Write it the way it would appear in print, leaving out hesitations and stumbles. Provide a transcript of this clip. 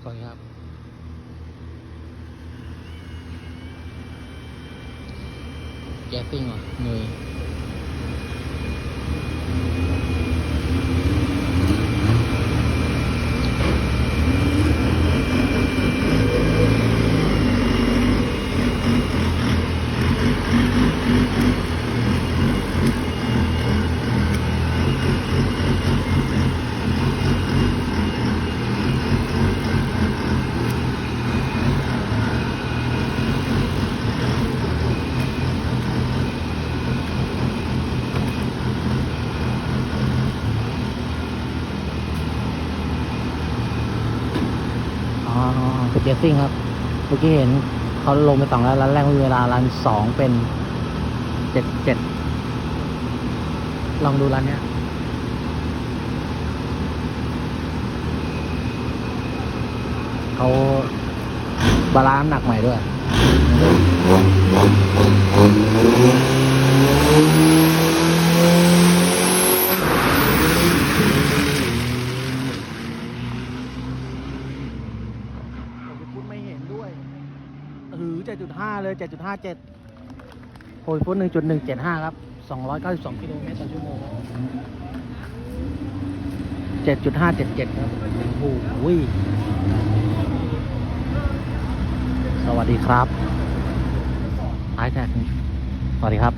ก่อนครับแก๊สซิ่งเหรอเงยเป็นแก๊สซิ่งครับเมื่อกี้เห็นเขาลงไป2แล้วร้านแรกมีเวลาร้าน2เป็น77ลองดูร้านเนี้ยเขาบาลานซ์หนักใหม่ด้วยพูดไม่เห็นด้วย7.5 เลย 7.57โอ้ยฟุต 1.175 ครับ 292 กิโลเมตรต่อชั่วโมงครับ 7.577 ครับโอ้โหสวัสดีครับท้ายแท็กสวัสดีครับ